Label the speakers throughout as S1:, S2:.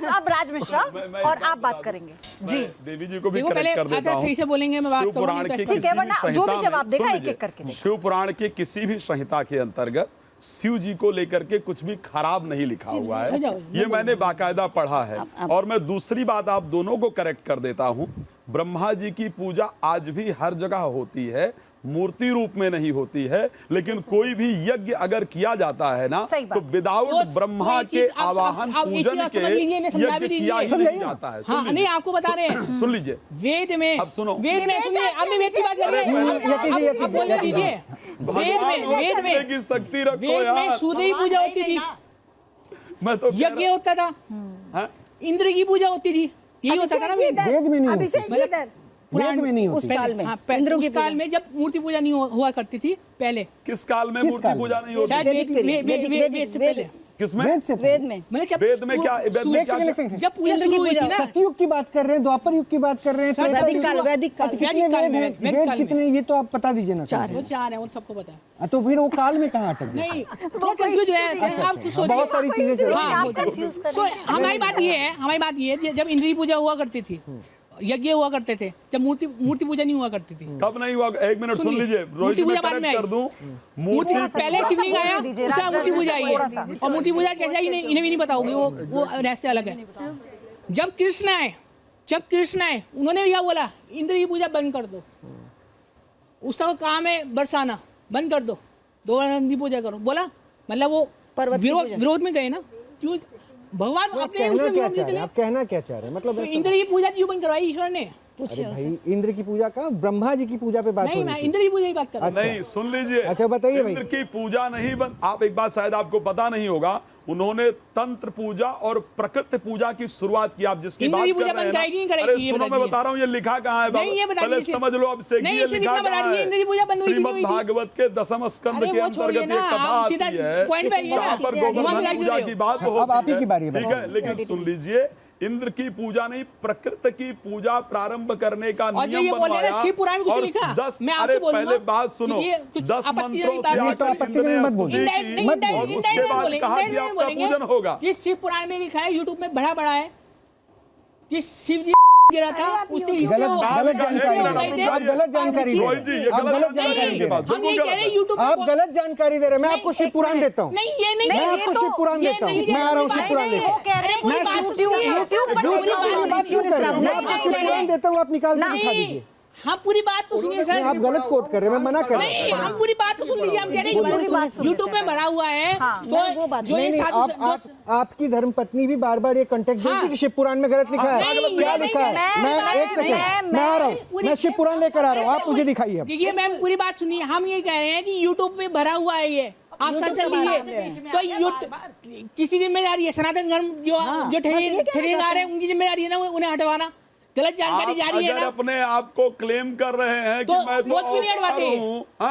S1: अब राज मिश्रा और आप बात करेंगे जी।
S2: देवी जी को भी करेक्ट कर देता हूं।
S3: सही से बोलेंगे मैं बात करूंगी तो
S1: ठीक है, वरना जो भी जवाब देगा एक एक करके।
S2: शिव पुराण के किसी भी संहिता के अंतर्गत शिव जी को लेकर के कुछ भी खराब नहीं लिखा हुआ है, ये मैंने बाकायदा पढ़ा है। और मैं दूसरी बात आप दोनों को करेक्ट कर देता हूं, ब्रह्मा जी की पूजा आज भी हर जगह होती है, मूर्ति रूप में नहीं होती है, लेकिन कोई भी यज्ञ अगर किया जाता है ना तो विदाउट ब्रह्मा के आवाहन पूजन के यज्ञ किया ही नहीं जाता है।
S3: हाँ, नहीं आपको बता रहे हैं,
S2: सुन लीजिए
S3: वेद में,
S2: अब सुनो,
S3: वेद में सुनिए, आपने वेद की बात कर रहे हैं, आप बोलने दीजिए। वेद में
S2: शक्ति रखो
S3: वेद में सूर्य की पूजा होती थी,
S2: मैं तो
S3: यज्ञ होता था, इंद्र की पूजा होती थी, यही होता था ना।
S4: वेद में नहीं होती,
S3: पुराण
S4: में नहीं होती।
S3: उस काल में, उस काल में जब मूर्ति पूजा नहीं हुआ करती थी पहले।
S2: किस काल में मूर्ति पूजा नहीं होती?
S3: शायद वेद से पहले।
S2: किसमें?
S4: वेद में।
S3: मतलब
S2: वेद में क्या?
S3: जब पूजा शुरू हुई थी ना,
S4: सतयुग की बात कर रहे हैं, द्वापर युग की बात कर रहे हैं,
S1: वैदिक काल।
S4: कितने वेद हैं? वेद कितने, ये तो आप बता दीजिए ना।
S3: वो 4 है, वो सबको पता है।
S4: तो फिर वो काल में कहाँ अटक गए?
S3: नहीं, थोड़ा कंफ्यूज है आप, कुछ सोचिए,
S4: बहुत सारी चीजें चल रही
S3: हैं। हमारी बात ये है, जब इंद्र की पूजा हुआ करती थी, यज्ञ हुआ करते थे, जब मूर्ति पूजा नहीं हुआ करती थी।
S2: कब नहीं हुआ? एक मिनट सुन लीजिए,
S3: मूर्ति पूजा बाद में
S2: कर दूं।
S3: मूर्ति पहले शिवलिंग आया, उससे मूर्ति पूजा आई है, और मूर्ति पूजा कैसे आई इन्हें भी नहीं पता होगी, वो रहस्य अलग है। जब कृष्ण आए उन्होंने क्या बोला, इंद्र की पूजा बंद कर दो, उसका काम है बरसाना, बंद कर दो, 2 की पूजा करो, बोला। मतलब वो विरोध में गए ना, क्यों? भगवान अपने उसमें विरोध नहीं चले।
S4: आप कहना क्या चाह रहे हैं? मतलब
S3: तो इंद्र की पूजा क्यों बंद करवाई ईश्वर ने?
S4: अरे भाई, इंद्र की पूजा का, ब्रह्मा जी की पूजा पे बात
S3: नहीं, मैं इंद्र की पूजा की बात कर रहा हूं।
S2: नहीं, सुन लीजिए।
S4: अच्छा बताइए भाई।
S2: इंद्र की पूजा नहीं आप एक बात शायद आपको पता नहीं होगा, उन्होंने तंत्र पूजा और प्रकृति पूजा की शुरुआत की। आप जिसकी बात कर रहे हैं ना, अरे सुनो, मैं बता रहा हूँ, ये लिखा कहाँ है? पहले समझ लो, अब से ये लिखा कहाँ है? श्रीमद् भागवत के 10वें स्कंद के अंतर्गत एक कथा आती है, जहाँ पर गोवर्धन पूजा की बात होती है।
S4: अब आप ही की बारी है,
S2: ठीक है, लेकिन सुन लीजिए, इंद्र की पूजा नहीं, प्रकृति की पूजा प्रारंभ करने का नियम बनवाया। और 10, अरे पहले बात सुनो, 10 मंत्रों से आकर इंद्र ने स्तुति की, और उसके बाद कहा कि आपका पूजन होगा।
S3: ये शिव पुराण में लिखा है, यूट्यूब में बड़ा है, कि शिव जी गिरा था, उससे
S4: गलत जानकारी आप गलत जानकारी दे रहे हैं। मैं आपको शिव पुराण देता हूँ, मैं आपको शिव पुराण देता हूँ, मैं आ रहा हूँ शिव पुराण लेकर, मैं आपको शिव पुराण देता हूँ, आप निकाल के दिखा दीजिए।
S3: हाँ, पूरी बात तो सुनिए सर।
S4: आप गलत कोट कर रहे हैं, मैं मना कर रहा हूँ।
S3: नहीं, हम पूरी बात तो सुन लीजिए। हम कह रहे हैं यूट्यूब में भरा हुआ है, तो जो ये
S4: आपकी धर्मपत्नी भी बार-बार ये कंटेक्ट देती है कि शिव पुराण में गलत लिखा है। क्या लिखा है? मैं एक सेकंड, मैं आ रहा हूँ, मैं शिव पुराण लेकर आ रहा हूँ, आप मुझे दिखाइए।
S3: देखिए मैम, पूरी बात सुनिए। हम ये कह रहे हैं कि यूट्यूब में भरा हुआ है, ये आप सर्च कर लीजिए। तो किसी जिम्मेदारी है, सनातन धर्म जो ठेकेदार है, उनकी जिम्मेदारी है ना उन्हें हटवाना। गलत जानकारी जारी है ना।
S2: अपने आप को क्लेम कर रहे हैं कि मैं तो
S3: वो क्यों नहीं हटवाते?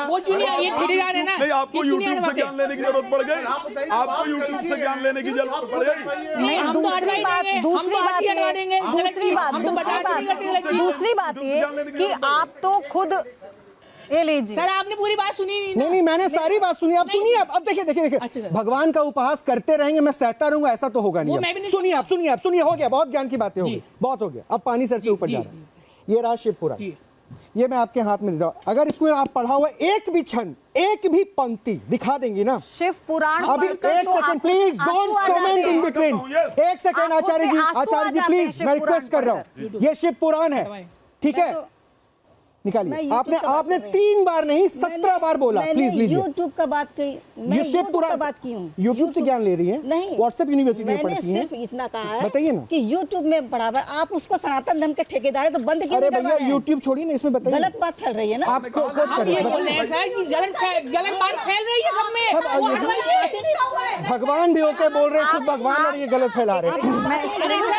S3: वो क्यों नहीं? ये ठेकेदार है ना।
S2: नहीं, आपको यूट्यूब से ज्ञान लेने की जरूरत पड़ गई? आपको यूट्यूब से ज्ञान लेने की जरूरत पड़ गई?
S1: नहीं, दूसरी बात ये कि आप तो खुद ये लीजिए
S3: सर, आपने पूरी बात सुनी
S4: नहीं, मैंने सारी बात सुनी। आप सुनिए, अब देखिए,
S3: अच्छा,
S4: भगवान का उपहास करते रहेंगे, मैं सहता रहूंगा, ऐसा तो होगा नहीं। सुनिए, आप सुनिए, हो गया, बहुत ज्ञान की बातें हो गई, बहुत हो गया। अब पानी सर से ऊपर जा रहा है। ये रहा शिव पुराण, ये मैं आपके हाथ में दे रहा हूं। अगर इसमें आप पढ़ा हुआ एक भी छंद, एक भी पंक्ति दिखा देंगी ना
S1: शिव पुराण,
S4: अभी एक second please, don't comment in between. एक सेकंड आचार्य जी प्लीज, मैं रिक्वेस्ट कर रहा हूँ। ये शिव पुराण है, ठीक है, निकालिए। आपने 3 बार नहीं 17 बार बोला। प्लीज लीजिए।
S5: यूट्यूब का बात की, मैं यूट्यूब का बात की हूँ।
S4: यूट्यूब से ज्ञान ले रही है?
S5: नहीं,
S4: व्हाट्सएप यूनिवर्सिटी में पढ़ती हैं।
S5: सिर्फ इतना कहा है,
S4: बताइए ना,
S5: कि यूट्यूब में बराबर आप उसको सनातन धर्म के ठेकेदार है, तो बंद क्यों
S4: नहीं कर रहे हैं? यूट्यूब छोड़िए ना, इसमें बताइए।
S5: गलत बात फैल रही है ना,
S4: आप कोट कर रहे हैं।
S3: गलत बात फैल रही है सब में।
S4: भगवान भी होके बोल रहे हैं, खुद भगवान, और ये गलत फैला रहे हैं।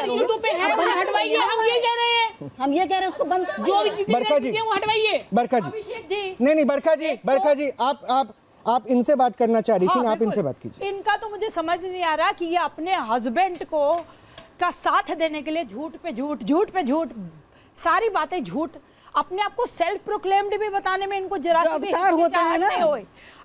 S3: यूट्यूब पे हटवाइए, हम ये कह रहे हैं,
S5: उसको बंद कर।
S3: जो भी हटवाइए।
S4: बरखा जी, नहीं, बरखा जी, आप इनसे बात करना चाह रही थी ना, आप इनसे बात कीजिए।
S6: इनका तो मुझे समझ नहीं आ रहा कि ये अपने हस्बैंड को का साथ देने के लिए झूठ पे झूठ, सारी बातें झूठ, अपने आप को सेल्फ प्रोक्लेम्ड भी बताने में इनको जरा सी भी
S5: होता है ना।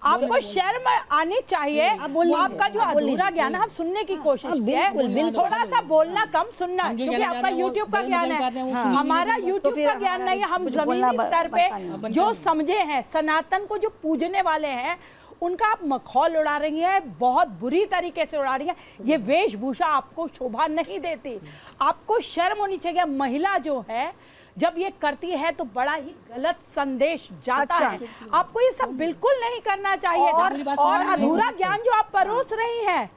S6: आपको शर्म आनी चाहिए। वो आपका जो अधूरा ज्ञान है, हम सुनने की कोशिश है, थोड़ा सा बोलना कम, सुनना, क्योंकि आपका यूट्यूब का ज्ञान है, हमारा यूट्यूब का ज्ञान नहीं है। हम जमीनी स्तर पे जो समझे हैं, सनातन को जो पूजने वाले हैं, उनका आप मखौल उड़ा रही है, बहुत बुरी तरीके से उड़ा रही है। ये वेशभूषा आपको शोभा नहीं देती, आपको शर्म होनी चाहिए। महिला जो है जब ये करती है तो बड़ा ही गलत संदेश जाता है। आपको ये सब बिल्कुल नहीं करना चाहिए। और अधूरा ज्ञान जो आप परोस रही हैं,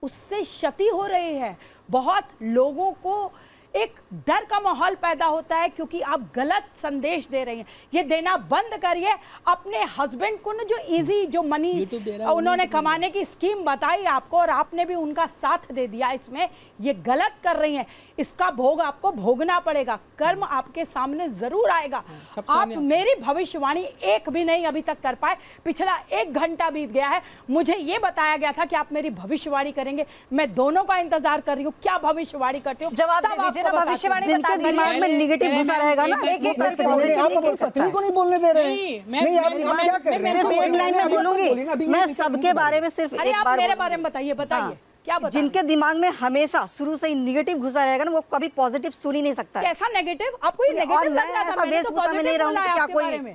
S6: उससे क्षति हो रही है। बहुत लोगों को एक डर का माहौल पैदा होता है, क्योंकि आप गलत संदेश दे रही हैं। ये देना बंद करिए। अपने हस्बैंड को ना जो इजी, जो मनी उन्होंने कमाने की स्कीम बताई आपको, और आपने भी उनका साथ दे दिया इसमें, ये गलत कर रही हैं। इसका भोग आपको भोगना पड़ेगा। कर्म आपके सामने जरूर आएगा। आप मेरी भविष्यवाणी एक भी नहीं अभी तक कर पाए। पिछला 1 घंटा बीत गया है, मुझे ये बताया गया था कि आप मेरी भविष्यवाणी करेंगे। मैं दोनों का इंतजार कर रही हूँ, क्या भविष्यवाणी करती हूँ।
S1: जवाब दे दीजिए ना, भविष्यवाणी बता दीजिए।
S5: दिमाग में नेगेटिव घुसा रहेगा ना, एक बार से पॉजिटिव नहीं कह सकता।
S4: को नहीं बोलने दे रहे हैं। नहीं, आप क्या कर रहे हैं?
S5: सिर्फ एक लाइन में बोलूंगी मैं सबके बारे में, सिर्फ
S6: अरे
S5: एक
S6: आप
S5: बार
S6: मेरे बारे में बताइए, बताइए क्या बताएं?
S5: जिनके दिमाग में हमेशा शुरू से ही नेगेटिव घुसा रहेगा ना, वो कभी पॉजिटिव सुन ही नहीं सकता।
S6: कैसा नेगेटिव? आपको ये नेगेटिव लग रहा था?
S5: ऐसा वेशभूषा में नहीं रहूंगी तो क्या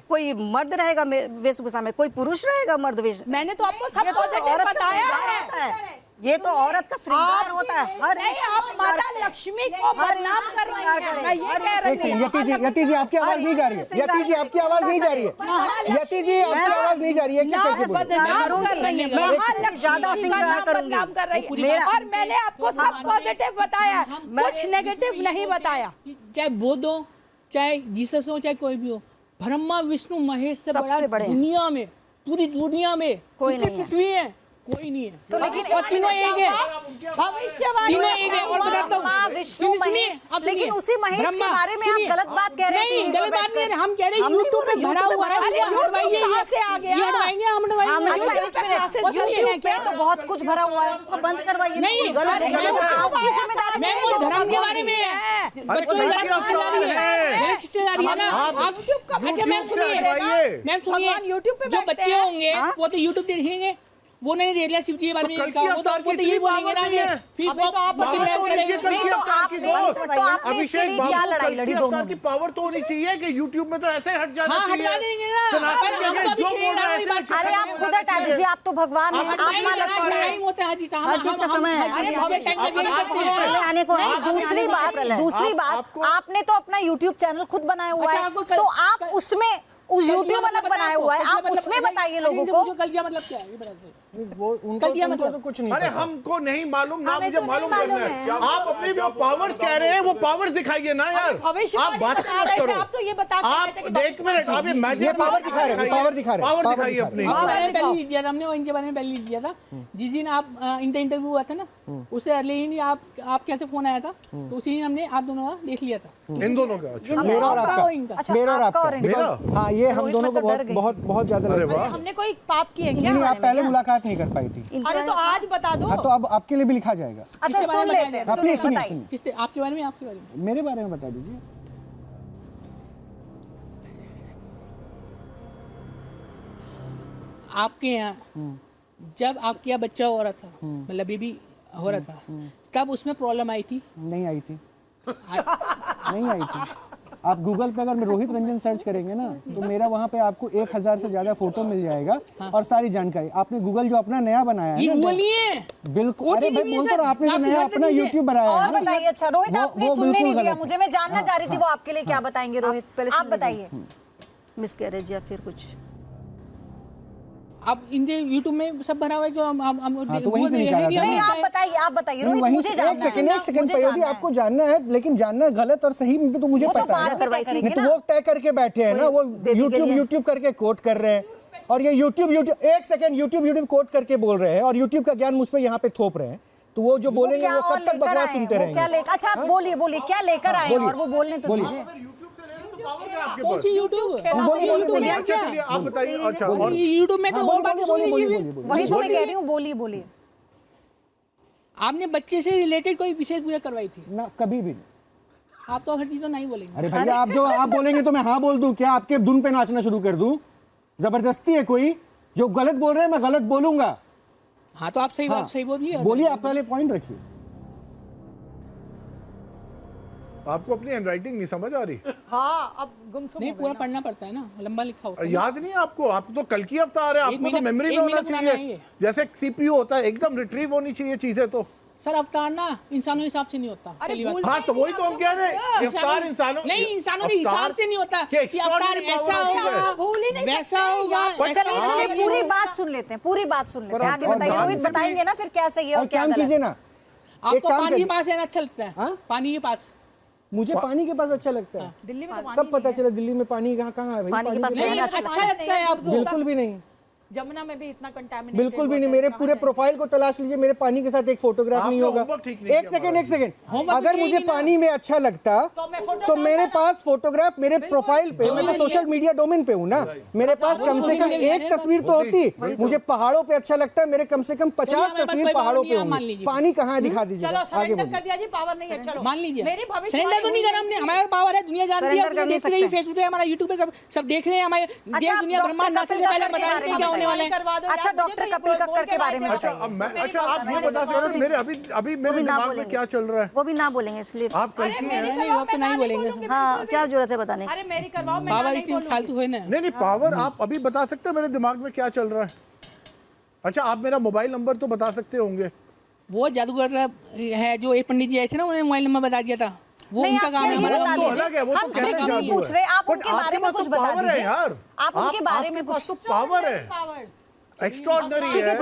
S5: कोई मर्द रहेगा वेशभूषा में, कोई पुरुष रहेगा मर्द वेश?
S6: मैंने तो आपको सब पॉजिटिव बताया है।
S5: ये तो औरत का श्रृंगार होता है। हर
S6: नहीं, आप माता लक्ष्मी को बदनाम कर रही हैं। मैं ये कह रही हूं।
S4: यति जी आपकी आवाज नहीं जा रही है। यति जी आपकी आवाज नहीं जा रही है। यति जी आपकी आवाज नहीं जा रही है। क्या करके
S5: ज्यादा श्रृंगार करूंगी
S6: और मैंने आपको सब पॉजिटिव बताया, कुछ नेगेटिव नहीं बताया।
S3: चाहे बुद्ध हो, चाहे जीसस हो, चाहे कोई भी हो, ब्रह्मा विष्णु महेश से बड़ा दुनिया में, पूरी दुनिया में
S5: कोई नहीं
S3: पृथ्वी है, कोई नहीं है।
S1: तो लेकिन
S3: तीनों एक है,
S6: भविष्यवाणी
S3: तीनों एक है। और बताता हूँ,
S1: विष्णु महेश, लेकिन उसी महेश के बारे में आप गलत बात कह रहे हैं।
S3: नहीं, गलत बात नहीं है। हम कह रहे हैं यूट्यूब पे भरा हुआ है, हटवाइए,
S6: कहाँ से आ गया?
S3: ये हटवाएंगे, हम हटवाएंगे।
S1: अच्छा, एक मिनट, यूट्यूब पे तो बहुत कुछ भरा हुआ है, उसको बंद करवाइए।
S3: नहीं,
S1: आपकी जिम्मेदारी
S3: मैं वो धर्म के बारे में है, बच्चों की गलत शिष्टाचारी है ना। आप अच्छा मैम सुनिए, जो बच्चे होंगे वो तो यूट्यूब देखेंगे, वो नहीं रेडिया शिव जी के बारे में लिखा, वो तो यही बोलेंगे ना कि फिर वो आप
S1: नहीं, तो आपने इसके लिए क्या लड़ाई लड़ी दोनों
S7: की पावर तो होनी चाहिए कि यूट्यूब में तो ऐसे हट जाना चाहिए।
S3: हटा देंगे ना।
S1: अरे आप खुद हटा दीजिए, आप तो भगवान हैं, आप माँ लक्ष्मी हैं।
S3: होता है जी,
S5: हर चीज का समय है आने को।
S1: दूसरी बात, आपने तो अपना यूट्यूब चैनल खुद बनाया हुआ है, तो आप उसमें उस यूट्यूब अलग बनाया हुआ है, आप उसमें बताइए लोगों को।
S3: कल क्या मतलब क्या है, ये बता दीजिए।
S4: वो उनको तो कुछ नहीं।
S7: अरे हमको नहीं मालूम ना, मुझे मालूम करना है। आप अपनी जो पावर्स कह रहे हैं वो पावर्स दिखाइए ना यार। आप बात मत करो।
S6: आप तो ये बता,
S7: आप एक मिनट, आप
S4: ये पावर दिखा रहे हैं, पावर दिखा रहे हैं,
S7: पावर दिखाइए अपनी।
S3: पहले लिख दिया था हमने, इनके बारे में पहले लिख दिया था। जिस दिन आप इनका इंटरव्यू हुआ था ना, उससे अगले ही आप कैसे फोन आया था, तो उसी दिन हमने आप दोनों का देख लिया था।
S7: इन दोनों का?
S4: मेरा और आपका, मेरा और आपका। हाँ, ये हम दोनों को बहुत ज्यादा लग रहा है।
S6: हमने कोई पाप किए क्या?
S4: नहीं, आप पहले मुलाकात नहीं कर पाई थी।
S6: अरे तो आज बता दो।
S4: हाँ, तो अब आपके लिए भी लिखा जाएगा।
S1: अच्छा, सुन लेते हैं,
S4: सुनिए।
S3: किससे? आपके बारे में, आपके बारे में?
S4: मेरे बारे में बता दीजिए।
S3: आपके यहाँ जब आपके यहाँ बच्चा हो रहा था, मतलब बेबी हो रहा था, तब उसमें प्रॉब्लम आई थी?
S4: नहीं आई थी, नहीं आई थी। आप गूगल पे अगर रोहित रंजन सर्च करेंगे ना, तो मेरा वहाँ पे आपको 1000 से ज्यादा फोटो मिल जाएगा और सारी जानकारी। आपने गूगल जो अपना नया बनाया है,
S3: ये गूगल नहीं है,
S4: बिल्कुल। अरे भाई, बोल तो आपने जो नया अपना यूट्यूब बनाया है।
S1: और बताइए। अच्छा रोहित, आपने सुनने नहीं दिया मुझे, मैं जानना चाह रही थी वो आपके लिए क्या बताएंगे। रोहित आप बताइए।
S5: मिसकैरेज या फिर कुछ?
S3: आप इन यूट्यूब में सब भरा हुआ है, जो हम
S4: तो वहीं से निकाला था।
S1: नहीं, आप बताइए रोहित, मुझे जानना है।
S4: एक सेकंड पयोधी, आपको जानना है, लेकिन जानना गलत और सही में तो मुझे पता है। नहीं तो वो तय करके बैठे हैं ना, वो यूट्यूब करके कोट कर रहे हैं, और ये यूट्यूब एक सेकंड यूट्यूब कोट करके बोल रहे हैं, और यूट्यूब का ज्ञान मुझ पे यहाँ पे थोप रहे हैं। तो वो जो बोलेंगे वो कब तक बकवास सुनते रहेंगे।
S1: अच्छा आप बोलिए क्या लेकर आए, और वो बोलने तो दीजिए।
S3: कौन सी यूट्यूब?
S7: आप बताइए। अच्छा,
S3: यूट्यूब में तो और बातें सुन लीजिए।
S1: वही तो मैं कह रही हूँ, बोलिए।
S3: आपने बच्चे से रिलेटेड कोई विशेष पूजा करवाई थी?
S4: ना, कभी भी नहीं।
S3: आप तो हर चीज तो नहीं बोलेंगे।
S4: अरे भैया, आप बोलेंगे तो मैं हाँ बोल दूं क्या? आपके धुन पे नाचना शुरू कर दूं? जबरदस्ती है कोई? जो गलत बोल रहे हैं मैं गलत बोलूंगा।
S3: हाँ तो आप सही बात सही बोलिए।
S4: बोलिए, आप पहले पॉइंट रखिए।
S7: आपको अपनी हैंडराइटिंग नहीं समझ आ रही?
S6: हाँ, अब गुमसुम
S3: नहीं, पूरा पढ़ना पड़ता है ना, लंबा लिखा होता है।
S7: याद नहीं है आपको? आप तो कल की अवतार है, आपको तो मेमोरी में होना चाहिए। जैसे सीपीयू होता है, एकदम रिट्रीव होनी चाहिए चीजें। तो
S3: सर अवतार ना इंसानों के हिसाब से नहीं होता।
S7: हाँ तो वही तो हम कह रहे हैं, अवतार इंसानों
S3: नहीं, इंसानों के हिसाब से नहीं होता कि अवतार ऐसा होगा वैसा होगा।
S1: चलिए पूरी बात सुन लेते हैं, पूरी बात सुन लेते हैं, आगे बताइए। रोहित बताएंगे ना फिर क्या सही है और क्या गलत।
S4: कीजिए ना,
S3: आपको पानी के पास रहना अच्छा लगता है? पानी के पास?
S4: मुझे पानी के पास अच्छा लगता है।
S6: दिल्ली में तो
S4: कब पता चला दिल्ली में पानी कहाँ है भाई?
S1: पानी के पास
S3: नहीं अच्छा लगता है आपको?
S4: बिल्कुल भी नहीं,
S6: जमुना में भी इतना कंटामिनेटेड,
S4: बिल्कुल भी नहीं। मेरे पूरे प्रोफाइल को तलाश लीजिए, मेरे पानी के साथ एक फोटोग्राफ नहीं होगा। एक सेकंड, अगर मुझे पानी में अच्छा लगता तो मेरे पास फोटोग्राफ मेरे प्रोफाइल पे, मैं तो सोशल मीडिया डोमेन पे हूँ ना, मेरे पास कम से कम एक तस्वीर तो होती। मुझे पहाड़ों पे अच्छा लगता है, मेरे कम से कम 50 तस्वीर पहाड़ों पे होंगी। पानी कहाँ दिखा दीजिए, आगे
S6: बोलिए। पावर नहीं है, चलो
S3: मान लीजिए सरेंडर तो नहीं करा हमने, हमारा पावर है, दुनिया जानती है, देख रही है, फेसबुक पे हमारा, यूट्यूब पे सब देख रहे हैं, हमारे देश दुनिया ब्रह्मांड से पहले बता रहे हैं क्या होने वाला है।
S1: अच्छा, डॉक्टर कपिल कक्कड़ के बारे में बताइए।
S7: अच्छा, आप ये बता सकते हैं मेरे अभी मेरे दिमाग में क्या चल रहा है?
S5: वो भी ना बोलेंगे इसलिए
S7: आप कल की हैं?
S3: नहीं, आप तो नहीं बोलेंगे।
S5: हाँ, क्या जरूरत है बताने?
S6: अरे मेरी करवाओ, मैं
S3: पावर इतनी फालतू है ना।
S7: नहीं, पावर आप अभी बता सकते हैं मेरे दिमाग में क्या चल रहा है? अच्छा, आप मेरा मोबाइल नंबर तो बता सकते होंगे।
S3: वो जादूगर है जो एक पंडित जी आए थे ना, उन्होंने मोबाइल नंबर बता दिया था, वो उनका काम है, हमारा काम
S7: तो अलग है। वो तो कहते हैं जादू
S1: पूछ रहे, आप उनके बारे में कुछ बता दीजिए
S7: यार।
S1: आप उनके बारे में कुछ।
S7: तो पावर है, एक्स्ट्रॉर्डिनरी है।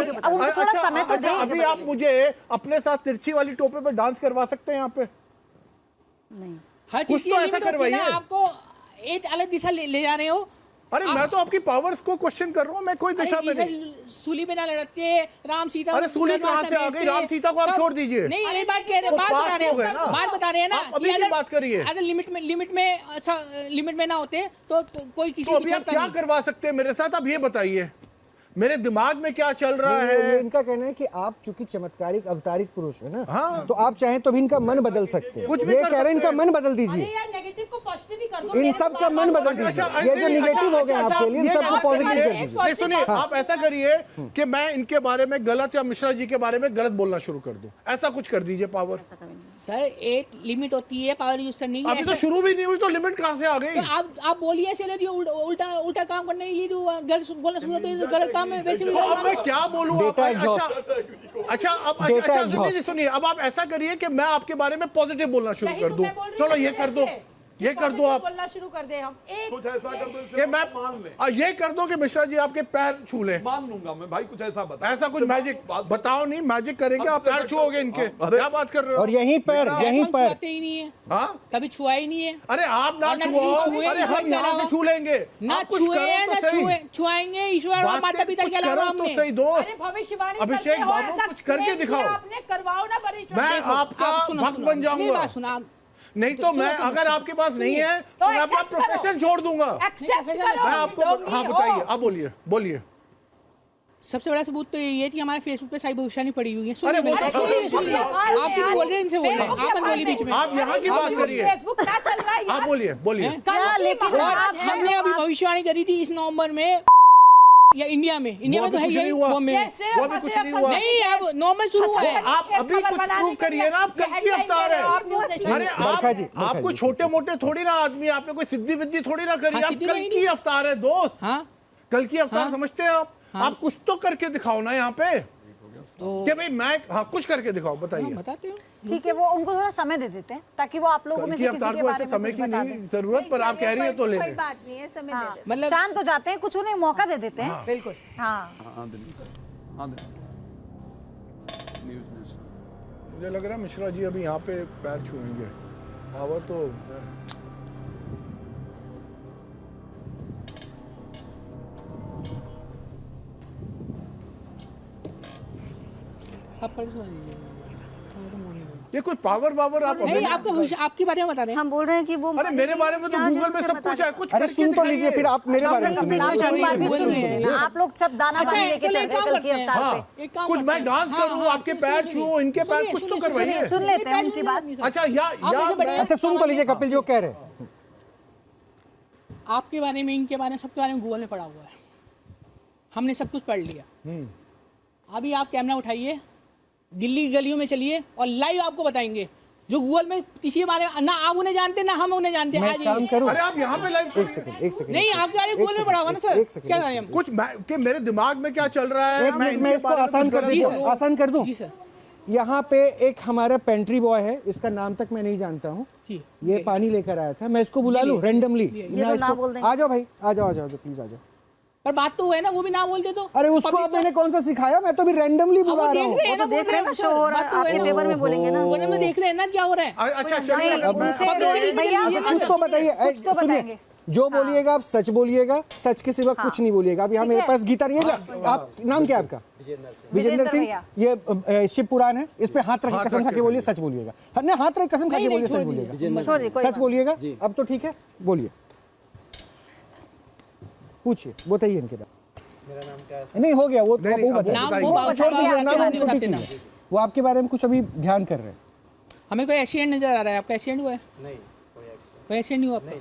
S7: अच्छा, अभी आप मुझे अपने साथ तिरछी वाली टोपे पे डांस करवा सकते हैं यहाँ पे?
S5: नहीं,
S3: हर चीज तो ऐसा करवाइए। आपको एक अलग दिशा ले जा रहे हो।
S7: अरे मैं तो आपकी पावर्स को क्वेश्चन कर रहा हूँ, मैं कोई दिशा में नहीं।
S3: सूली पे ना लड़ते राम सीता।
S7: अरे सूली कहाँ से आ गई? राम सीता को आप छोड़ दीजिए।
S3: नहीं, ये बात कह रहे हैं, बात बता रहे हैं ना।
S7: अभी की बात करिए।
S3: अगर लिमिट में ना होते तो कोई किसी
S7: को क्या करवा सकते हैं मेरे साथ, आप ये बताइए। मेरे दिमाग में क्या चल रहा है?
S4: इनका कहना है कि आप चूंकि चमत्कारिक अवतारिक पुरुष है ना, हाँ। तो आप चाहें तो भी इनका मन बदल सकते हैं। ये कह रहे हैं इनका मन बदल दीजिए, इन सब का मन बदल दीजिए। ये जो निगेटिव हो गए आपके लिए, इन सबको पॉजिटिव कर दीजिए।
S7: सुनिए, आप ऐसा करिए कि मैं इनके बारे में गलत या मिश्रा जी के बारे में गलत बोलना शुरू कर दूं, ऐसा कुछ कर दीजिए। पावर
S3: सर एक लिमिट होती है, पावर यूज करनी है।
S7: अभी तो शुरू भी नहीं हुई तो लिमिट कहाँ से आ गई?
S3: आप बोलिए ऐसे उल्टा काम करने के लिए जो गलत काम है वैसे।
S7: अब मैं क्या बोलूं? अच्छा, अब सुनिए, अब आप ऐसा करिए कि मैं आपके बारे में पॉजिटिव बोलना शुरू कर दूं। चलो ये कर दो, ये कर दो, आप
S6: बोलना शुरू कर दे। हम
S2: कुछ ऐसा कर दो
S7: कि मैं मान ले, ये कर दो कि मिश्रा जी आपके पैर छू ले।
S2: मान लूंगा मैं भाई, कुछ ऐसा बता।
S7: ऐसा कुछ मैजिक बताओ। नहीं, मैजिक करेंगे, आप पैर छुओगे इनके? क्या बात कर रहे हो?
S4: और यहीं पर
S3: ही नहीं है।
S7: हाँ,
S3: कभी छुआ ही नहीं है।
S7: अरे आप ना छुओ, अरे हम यहाँ से छू लेंगे।
S3: ना छुए छुआएंगे ईश्वर और माता पिता के अलावा हमने।
S7: सही दोस्त
S6: भविष्यवाणी
S7: अभिषेक बाबू, कुछ करके दिखाओ।
S6: आपने करवाओ ना,
S7: मैं आपका भक्त बन जाऊंगा। नहीं तो मैं, अगर आपके पास नहीं है तो मैं अपना प्रोफेशन छोड़ दूंगा। मैं आपको, हाँ बताइए, आप बोलिए।
S3: सबसे बड़ा सबूत तो यही है कि हमारे फेसबुक पे सारी भविष्यवाणी पड़ी हुई है। सुनिए आप सिर्फ बोल रहे हैं, इनसे बोल रहे हैं, आप बोलिए बीच में।
S7: आप यहाँ की बात करिए, आप बोलिए।
S3: हमने अभी भविष्यवाणी करी थी इस नवंबर में या इंडिया में तो है ही,
S7: वो भी कुछ नहीं हुआ।
S3: नहीं, अब नॉर्मल शुरू हुआ है।
S7: आप अभी कुछ प्रूव करिए ना, आप कल की अवतार है। अरे आपको छोटे मोटे थोड़ी ना आदमी, आपने कोई सिद्धि विद्धि थोड़ी ना करी, आप कल की अवतार है दोस्त।
S3: हाँ,
S7: कल की अवतार समझते हैं आप कुछ तो करके दिखाओ ना यहाँ पे। कि भाई मैं, हाँ कुछ करके दिखाओ, बताइए।
S3: बताते हो,
S1: ठीक है, वो उनको थोड़ा समय दे देते हैं ताकि वो आप लोगों में से किसी के बारे में
S7: समय की नहीं जरूरत, पर आप कह रही है तो ले लें।
S5: बात नहीं है, समय
S1: मतलब शांत हो जाते हैं, कुछ उन्हें मौका दे देते हैं।
S6: बिल्कुल,
S1: हाँ।
S7: मुझे लग रहा है मिश्रा जी अभी यहाँ पे पैर छुएंगे। पावर तो ये कोई पावर आप
S3: नहीं, आपके बारे में बता रहे हैं।
S5: हम बोल रहे हैं कि वो,
S7: अरे मेरे बारे में तो गूगल में सब कुछ है, कुछ
S4: अरे सुन तो लीजिए, फिर आप मेरे बारे में सुनिए।
S1: आप लोग सब दाना पानी लेके चल रहे हैं।
S7: कुछ मैं डांस करूं, आपके पैर छूऊं, इनके पैर, कुछ तो करवाइए।
S1: सुन लेते हैं उनकी बात।
S7: अच्छा
S4: सुन तो लीजिए कपिल जो कह रहे हैं।
S3: आपके बारे में, इनके बारे में, सबके बारे में गूगल में पढ़ा हुआ है। हमने सब कुछ पढ़ लिया। अभी आप कैमरा उठाइए, दिल्ली गलियों में चलिए और लाइव आपको बताएंगे जो गूगल में किसी के बारे में ना आप उन्हें जानते ना हम उन्हें जानते हैं।
S4: काम करूं?
S7: अरे आप यहाँ पे लाइव
S4: एक सेकंड
S3: नहीं, आपके बारे में गूगल में पढ़ा होगा ना सर। क्या जाने हम
S7: कुछ कि मेरे दिमाग में क्या चल रहा है,
S4: मैं इसको आसान कर दूं।
S3: जी सर।
S4: यहाँ पे एक हमारा पेंट्री बॉय है, इसका नाम तक मैं नहीं जानता हूँ, ये पानी लेकर आया था, मैं इसको बुला लूं रेंडमली? आ जाओ भाई, आ जाओ प्लीज आ जाओ।
S3: पर बात तो है ना, वो भी ना बोल दे तो।
S4: अरे उसको आप मैंने कौन सा सिखाया, मैं तो भी रैंडमली बुला रहा हूँ।
S5: देख रहे हैं ना, शो हो रहा है, आपके फेवर में बोलेंगे ना,
S3: वो हम देख रहे हैं ना क्या हो रहा है।
S7: अच्छा चलिए
S4: उसको बताइए, सुनिए, जो बोलिएगा आप सच बोलिएगा, सच के सिवा कुछ नहीं बोलिएगा। अब यहाँ मेरे पास गीता नहीं है। आप नाम क्या है आपका? विजेंद्र सिंह। ये शिव पुराण है, इस पे हाथ रख के कसम खा के बोलिए, सच बोलिएगा। नहीं, हाथ रख कसम खा के बोलिए, सच बोलिएगा, सच बोलिएगा। अब तो ठीक है, बोलिए, पूछिए, बताइए इनके बारे।
S8: मेरा नाम क्या है?
S4: नहीं हो गया वो वो आपके बारे में कुछ अभी ध्यान कर रहे हैं।
S3: हमें कोई एक्सीडेंट नजर आ रहा है? आपका एक्सीडेंट हुआ है?
S8: नहीं,
S3: कोई एक्सीडेंट नहीं हुआ आपका?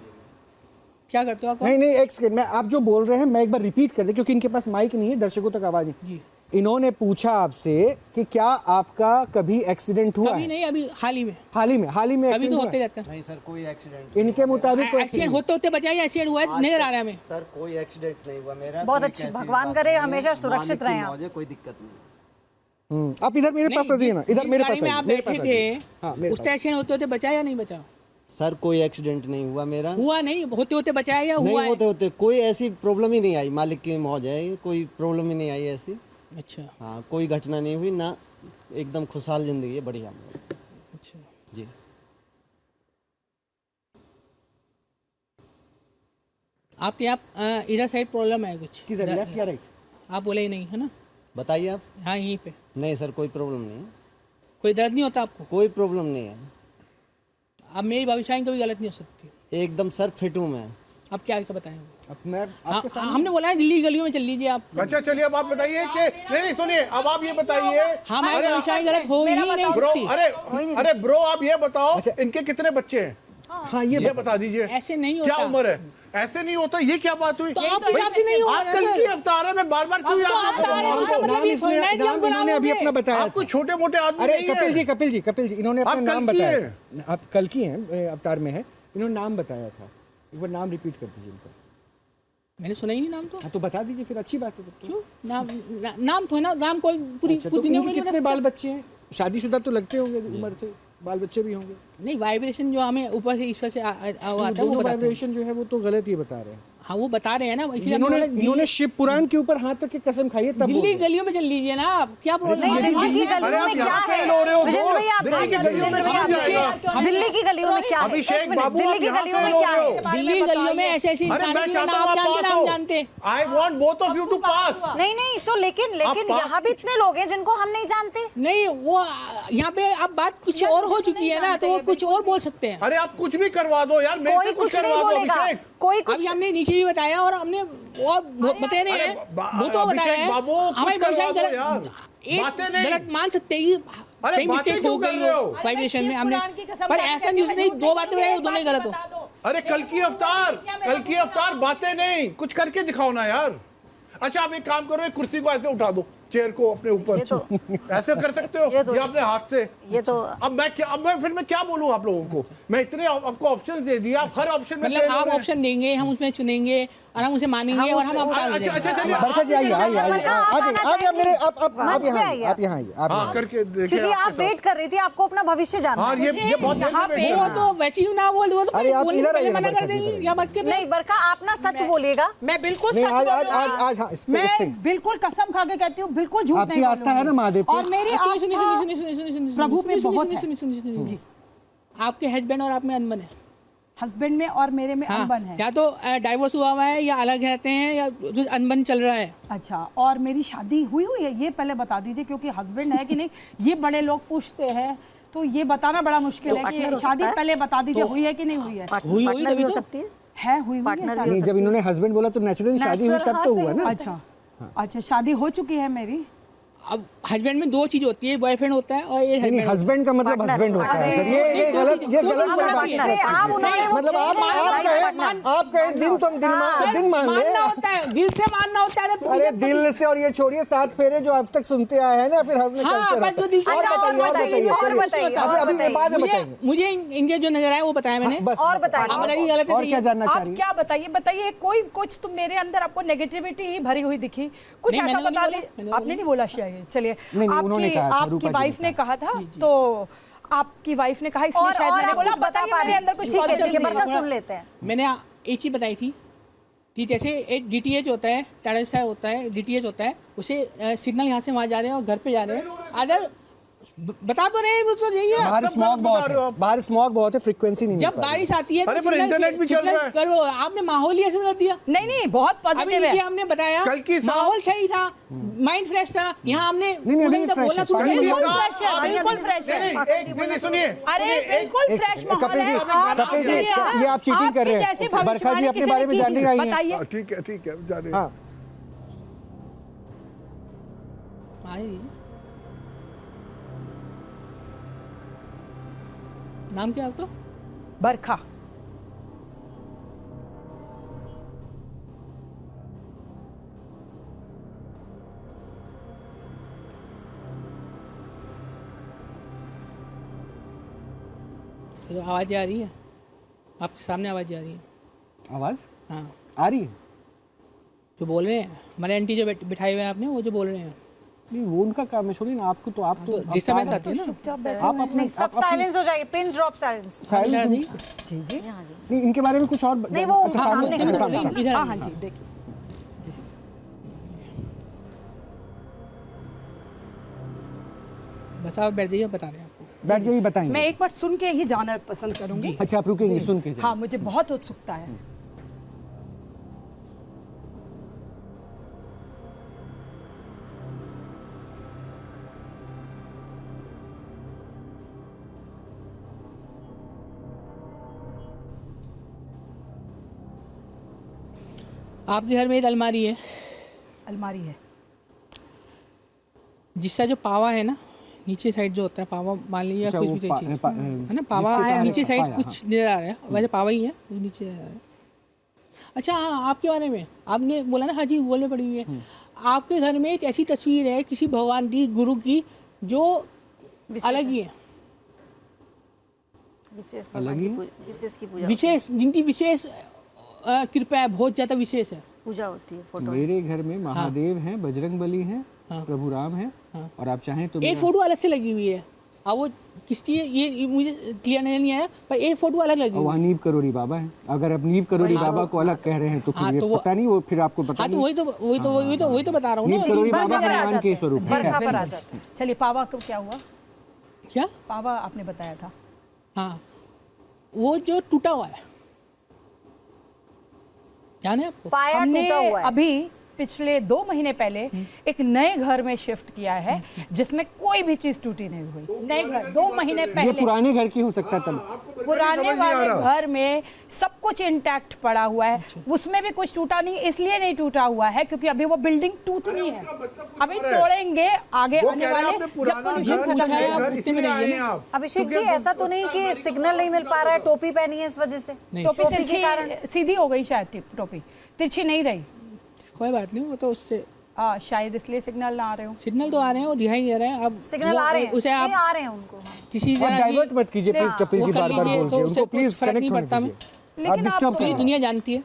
S3: क्या करते हो आप?
S4: नहीं एक सेकंड, मैं आप जो बोल रहे हैं मैं एक बार रिपीट कर दे, क्योंकि इनके पास माइक नहीं है, दर्शकों तक आवाज नहीं। इन्होंने पूछा आपसे कि क्या आपका कभी एक्सीडेंट हुआ?
S3: कभी नहीं, अभी हाल ही में अभी तो होते रहता है।
S8: नहीं सर, कोई एक्सीडेंट
S4: इनके मुताबिक
S3: एक्सीडेंट होते बचाइए, एक्सीडेंट हुआ है नजर आ रहा है हमें।
S8: सर कोई एक्सीडेंट नहीं हुआ मेरा।
S1: बहुत अच्छी, भगवान करे हमेशा सुरक्षित रहें आप।
S8: मुझे कोई दिक्कत नहीं।
S4: आप इधर मेरे पास आ जाइए ना, इधर मेरे पास
S3: आप बैठे थे, उसका एक्सीडेंट होते होते बचाया या नहीं बचाया?
S8: सर कोई एक्सीडेंट नहीं हुआ मेरा।
S3: हुआ नहीं, होते होते बचाया या हुआ?
S8: नहीं होते होते कोई ऐसी प्रॉब्लम ही नहीं आई, मालिक की मौज है, कोई प्रॉब्लम ही नहीं आई ऐसी।
S3: अच्छा।
S8: हाँ, कोई घटना नहीं हुई ना, एकदम खुशहाल जिंदगी है, बढ़िया।
S3: अच्छा
S8: जी।
S3: आपके यहाँ इधर साइड प्रॉब्लम है कुछ?
S4: किधर, लेफ्ट या राइट?
S3: आप बोले ही नहीं है ना?
S8: बताइए आप।
S3: हाँ यहीं पे।
S8: नहीं सर, कोई प्रॉब्लम नहीं है।
S3: कोई दर्द नहीं होता आपको?
S8: कोई प्रॉब्लम नहीं है।
S3: अब मेरी भविष्यवाणी कभी गलत नहीं हो सकती।
S8: एकदम सर फिट हूँ मैं।
S3: अब क्या बताएं?
S4: अब मैं आपके सामने
S3: हमने बोला है दिल्ली गलियों में चल लीजिए आप।
S7: अच्छा चलिए, अब आप बताइए कि नहीं सुनिए, अब आप ये बताइए।
S3: हमारी भविष्यवाणी गलत हो ही नहीं सकती।
S7: अरे ब्रो, आप ये बताओ इनके कितने बच्चे हैं?
S4: हाँ ये
S7: बता दीजिए।
S3: ऐसे नहीं होता।
S7: क्या उम्र है? ऐसे नहीं होता, ये क्या बात हुई?
S3: तो आप हिसाब से नहीं होगा ना सर।
S7: आप कल की अवतार है, मैं बार-बार क्यों याद
S4: नाम अभी अपना बताया।
S7: आपको छोटे-मोटे आदमी
S4: अरे
S7: नहीं है।
S4: कपिल जी इन्होंने अपना नाम बताया। आप कल की हैं, अवतार में है, इन्होंने नाम बताया था, एक बार नाम रिपीट कर दीजिए इनका।
S3: मैंने सुना ही नहीं नाम तो।
S4: हाँ तो बता दीजिए फिर, अच्छी बात है।
S3: क्यों नाम तो है ना, नाम कोई पूरी दुनिया में
S4: कितने बाल बच्चे हैं? शादीशुदा तो लगते होंगे उम्र से, बाल बच्चे भी होंगे।
S3: नहीं, वाइब्रेशन जो हमें ऊपर से ईश्वर से आता है वो
S4: वाइब्रेशन जो है वो तो गलत ही बता रहे हैं।
S3: हाँ वो बता रहे हैं ना,
S4: इन्होंने शिव पुराण के ऊपर हाथ रख के कसम खाई है, तब
S3: दिल्ली गलियों में चल लीजिए ना आप। क्या प्रॉब्लम है?
S1: दिल्ली की गलियों में क्या है? विजेंद्र भैया आप जाइए, दिल्ली की गलियों में क्या है?
S7: अभिषेक बाबू,
S1: दिल्ली की गलियों में क्या है?
S3: दिल्ली गलियों में ऐसे ऐसे इंसान नाम जानते।
S7: I want both of you to pass.
S1: नहीं तो लेकिन यहाँ भी इतने लोग हैं जिनको हम नहीं जानते।
S3: नहीं, वो यहाँ पे अब बात कुछ और हो चुकी है ना, तो वो कुछ और बोल सकते हैं।
S7: अरे आप कुछ भी करवा दो यार,
S1: कोई कुछ नहीं बोलेगा, कोई कुछ।
S3: हमने नीचे भी बताया और हमने बता रहे हैं, वो तो बताया है हमारी भाषा गलत मान सकते हैं, कहीं मिस्टेक हो गई हो वाइब्रेशन में हमने, पर ऐसा नहीं, दो बातें बताई दोनों ही गलत हो।
S7: अरे कल की अवतार बातें नहीं, कुछ करके दिखाओ ना यार। अच्छा आप एक काम करो, कुर्सी को ऐसे उठा दो, चेयर को अपने ऊपर ऐसे कर सकते हो या अपने हाथ से।
S5: ये तो
S7: अब मैं क्या बोलूं आप लोगों को? मैं इतने आपको ऑप्शन दे दिया, आप हर ऑप्शन में
S3: मतलब आप ऑप्शन देंगे, हम उसमें चुनेंगे और हम उसे मानेंगे और हम
S4: बरखा जी आइए आप यहाँ आइए
S7: करके देखिए।
S1: क्योंकि आप वेट कर रही थी, आपको अपना भविष्य जानना है।
S7: ये बहुत
S3: वो तो वैसे ही ना बोल, वो तो मना कर देंगे या मत कर।
S1: नहीं बरखा, आप ना सच बोलिएगा।
S6: मैं बिल्कुल सच बोल रही हूं, मैं बिल्कुल कसम खा के कहती हूँ, बिल्कुल झूठ नहीं।
S4: आपकी आस्था है ना महादेव
S6: और मेरी प्रभु में बहुत है।
S3: आपके हस्बैंड और आप में अनबन है?
S6: हस्बैंड में और मेरे में अनबन है।
S3: या तो डाइवोर्स हुआ है या अलग रहते हैं या जो अनबन चल रहा है।
S6: अच्छा, और मेरी शादी हुई है ये पहले बता दीजिए, क्योंकि हस्बैंड है कि नहीं ये बड़े लोग पूछते हैं, तो ये बताना बड़ा मुश्किल है कि शादी पहले बता दीजिए हुई है कि नहीं हुई है।
S3: हुई तभी हो सकती
S6: है, हुई है।
S4: जब इन्होंने हस्बैंड बोला तो नेचुरली शादी हुई तब तो हुआ ना।
S6: अच्छा, शादी हो चुकी है मेरी।
S3: अब हस्बैंड में दो चीज होती है, बॉयफ्रेंड होता है और ये
S4: हस्बैंड का मतलब हस्बैंड होता है सर। ये गलत बात है। मतलब आप कहें दिन तुम दिन मान ले,
S3: होता है दिल से मानना होता है।
S4: अरे दिल से, और ये छोड़िए 7 फेरे जो अब तक सुनते आए हैं ना, फिर हमने
S3: मुझे इनके जो नजर आए वो बताया मैंने।
S1: और बताइए
S4: और क्या जानना चाह रही है?
S6: क्या बताइए कोई कुछ तुम मेरे अंदर आपको नेगेटिविटी ही भरी हुई दिखी, कुछ ऐसा बता दे। आपने नहीं बोला शायद, चलिए आपकी वाइफ ने कहा था, तो आपकी वाइफ ने कहा इसलिए शायद मैंने बोला बताइए मेरे अंदर कुछ।
S1: ठीक है, बरखा सुन लेते हैं।
S3: मैंने एक चीज बताई थी कि जैसे एक DTH होता है, टाटा होता है, DTH होता है, उसे सिग्नल यहाँ से वहाँ जा रहे हैं और घर पे जा रहे हैं। अगर बता तो रहे तो जाइए,
S4: बाहर स्मॉग बहुत है, फ्रीक्वेंसी नहीं।
S3: जब बारिश आती है
S7: तो इंटरनेट भी चल रहा है।
S3: करो, आपने माहौल ही ऐसे कर दिया।
S6: नहीं बहुत पॉजिटिव है।
S3: हमने बताया माहौल सही था, माइंड फ्रेश था। यहाँ हमने
S6: बिल्कुल फ्रेश है।
S7: सुनिए,
S6: अरे बिल्कुल फ्रेश माहौल है।
S4: कपिल जी, ये आप चीटिंग कर रहे हैं। बरखा जी अपने बारे में जानने आई है।
S7: ठीक है जाने।
S4: हाँ,
S3: नाम क्या आपका?
S6: बरखा।
S3: आवाज आ रही है आपके सामने? आवाज आ रही है?
S4: आवाज
S3: हाँ
S4: आ रही है।
S3: जो बोल रहे हैं हमारे आंटी जो बिठाए हुए हैं आपने, वो जो बोल रहे हैं।
S4: नहीं, वो उनका काम है, छोड़िए ना। आपको तो आप तो
S3: डिस्टर्बेंस आती है ना,
S4: आप अपने
S1: सब साइलेंस हो जाएगी, पिन ड्रॉप साइलेंस।
S6: जी
S4: नहीं, इनके बारे में कुछ और
S1: नहीं, वो सामने
S3: इधर।
S6: हाँ जी, देखिए
S3: बस आप बैठ जाइए, बता रहे हैं आपको।
S4: बैठ जाइए, बताएंगे।
S6: मैं एक बार सुन के ही जाना पसंद करूंगी।
S4: अच्छा, आप रुकेंगे, सुन के?
S6: हाँ, मुझे बहुत उत्सुकता है।
S3: आपके घर में एक अलमारी है।
S6: अलमारी है
S3: जिसका जो पावा है ना, नीचे साइड जो होता है पावा, मान लीजिए कुछ भी चीज है ना, पावा है नीचे साइड कुछ नजर आ रहा है, वैसे पावा ही है, नीचे आ रहा है। अच्छा हाँ, आपके बारे में आपने बोला ना, हाँ जी बोलने पड़ी हुई है। आपके घर में एक ऐसी तस्वीर है किसी भगवान की, गुरु की, जो अलग ही है, विशेष, जिनकी विशेष कृपया है, बहुत ज्यादा विशेष है,
S5: पूजा होती है। फोटो
S4: मेरे घर में महादेव हैं, बजरंगबली हैं, प्रभु राम हैं, और आप चाहें तो
S3: एक फोटो अलग से लगी हुई है। अब वो किसकी है ये मुझे क्लियर नहीं आया, पर एक फोटो अलग लगी हुई है।
S4: नीब करोड़ी बाबा है। अगर आप नीब करोड़ी बाबा को अलग कह रहे हैं तो फिर ये पता नहीं, वो फिर आपको पता नहीं।
S3: वही तो बता रहा हूँ।
S4: नीब करोड़ी बाबा हनुमान के स्वरूप है।
S6: चलिए, पावा को क्या हुआ?
S3: क्या
S6: पावा आपने बताया था?
S3: हाँ, वो जो टूटा हुआ है, ध्यान है आपको?
S1: पाया टूटा हुआ है।
S6: अभी पिछले 2 महीने पहले एक नए घर में शिफ्ट किया है जिसमें कोई भी चीज टूटी नहीं हुई। नए घर 2 महीने पहले।
S4: ये पुराने घर की हो सकता है।
S6: पुराने वाले घर में सब कुछ इंटैक्ट पड़ा हुआ है, उसमें भी कुछ टूटा नहीं। इसलिए नहीं टूटा हुआ है क्योंकि अभी वो बिल्डिंग टूटनी है, अभी तोड़ेंगे आगे आने वाले जब पोल्यूशन खत्म है।
S1: अभिषेक जी, ऐसा तो नहीं कि सिग्नल नहीं मिल पा रहा है, टोपी पहनी है इस वजह से?
S6: टोपी के कारण सीधी हो गई शायद, टोपी तिरछी नहीं रही।
S3: कोई बात नहीं, वो तो उससे
S6: शायद इसलिए सिग्नल ना आ रहे हो।
S3: सिग्नल तो आ रहे हैं, वो दिखाई दे रहे हैं। अब
S1: सिग्नल आ रहे हैं,
S3: उसे आप
S1: आ रहे हैं उनको
S3: किसी तरह
S4: डाइवर्ट मत कीजिए प्लीज कपिल जी, बार-बार बोल के उनको प्लीज कनेक्ट मत कीजिए।
S3: आप डिस्टर्ब करिए, दुनिया जानती है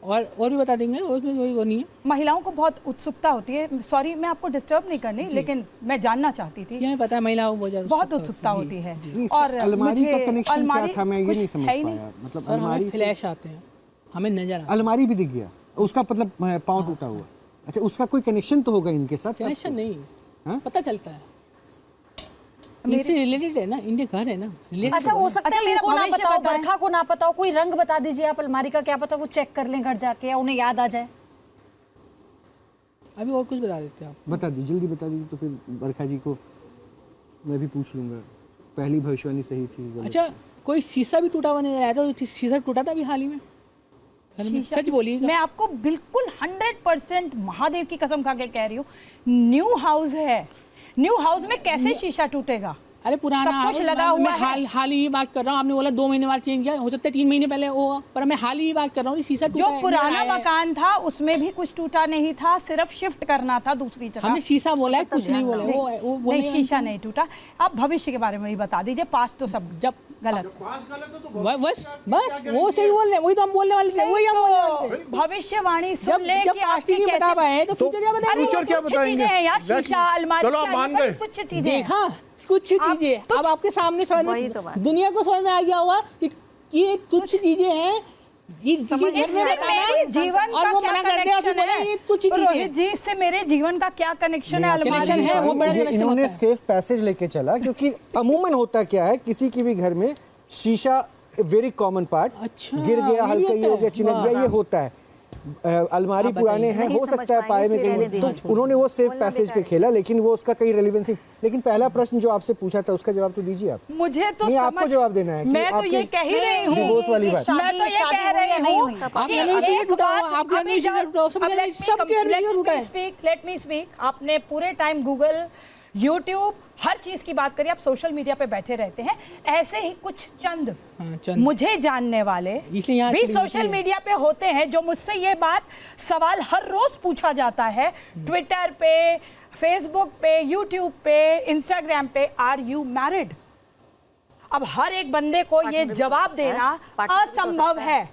S3: और भी बता देंगे, उसमें कोई वो नहीं है।
S6: महिलाओं को बहुत उत्सुकता होती है। सॉरी, मैं आपको डिस्टर्ब नहीं करनी, लेकिन मैं जानना चाहती थी।
S3: क्या पता है, महिलाओं को
S6: बहुत उत्सुकता होती है।
S4: और अलमारी का कनेक्शन क्या था, मैं ये नहीं समझ पाया। मतलब
S3: अलमारी फ्लैश आते हैं, हमें नजर
S4: अलमारी भी दिख गया, उसका मतलब पाँव टूटा हुआ। अच्छा, उसका कोई कनेक्शन तो होगा इनके साथ?
S3: कनेक्शन नहीं, पता चलता है, इससे रिलेटेड है ना, इनके घर है ना।
S1: अच्छा, हो सकता है इनको ना पता हो, बरखा को ना पता हो। कोई रंग बता दीजिए आप अलमारी का, क्या पता वो चेक कर लें घर जाके या उन्हें याद आ जाए।
S3: अभी और कुछ बता देते हैं आप?
S4: बता दीजिए, जल्दी बता दीजिए, तो फिर बरखा जी को मैं भी पूछ लूंगा। पहली भविष्यवाणी सही थी।
S3: अच्छा, कोई शीशा भी टूटा हुआ नजर आया था? शीशा टूटा था अभी हाल ही में? सच बोलिए,
S6: मैं आपको बिल्कुल 100% महादेव की कसम खा के कह रही हूँ, न्यू हाउस है, न्यू हाउस में कैसे शीशा टूटेगा?
S3: अरे पुराना
S6: सब कुछ लगा हुआ है।
S3: हाल ही बात कर रहा हूँ, आपने बोला 2 महीने बाद चेंज किया, हो सकता है 3 महीने पहले होगा, पर मैं हाल ही बात कर रहा हूँ, शीशा टूटा
S6: जो पुराना मकान था उसमें भी कुछ टूटा नहीं था, सिर्फ शिफ्ट करना था दूसरी जगह।
S3: हमने शीशा बोला है, कुछ नहीं बोला।
S6: वो नहीं, शीशा नहीं टूटा। आप भविष्य के बारे में भी बता दीजिए, पास्ट तो सब जब गलत,
S3: बस वो सही बोल रहे, वही तो हम बोलने वाले थे, वही हम बोलने वाले थे।
S6: भविष्यवाणी सुन ले कि
S3: पास्ट नहीं बता पाए तो फ्यूचर क्या बताएंगे?
S7: फ्यूचर क्या बताएंगे
S6: यार? शीशा, अलमारी,
S7: चलो आप मान गए,
S6: कुछ चीजें
S3: देखा, कुछ चीजें अब आपके सामने समझ में, दुनिया को समझ में आ गया होगा कि ये कुछ चीजें हैं
S6: जीवन
S3: और वो मना करते हैं, फिर ये कुछ चीजें
S6: जी से मेरे जीवन का क्या कनेक्शन है?
S3: कनेक्शन है, वो बड़ा कनेक्शन होता
S4: इन्होंने
S3: है।
S4: सेफ पैसेज लेके चला, क्योंकि अमूमन होता क्या है, किसी की भी घर में शीशा वेरी कॉमन पार्ट, गिर गया, हल्का ही हो गया, चिनक गया, ये होता है। अलमारी पुराने हैं, हो सकता है पाए में कहीं, तो उन्होंने वो सेफ पैसेज पे खेला, लेकिन वो उसका कई रेलेवेंसी। लेकिन पहला प्रश्न जो आपसे पूछा था उसका जवाब तो दीजिए आप।
S6: मुझे तो
S4: नहीं, आपको जवाब देना है।
S6: मैं तो ये कह ही रही हूँ,
S4: डिवोर्स वाली बात,
S6: मैं तो ये कह रही हूँ, लेट मी स्पीक। आपने पूरे टाइम गूगल, यूट्यूब, हर चीज की बात करिए, आप सोशल मीडिया पे बैठे रहते हैं। ऐसे ही कुछ चंद मुझे जानने वाले भी सोशल मीडिया पे होते हैं, जो मुझसे ये बात सवाल हर रोज पूछा जाता है, ट्विटर पे, फेसबुक पे, यूट्यूब पे, इंस्टाग्राम पे, आर यू मैरिड? अब हर एक बंदे को ये जवाब देना असंभव है।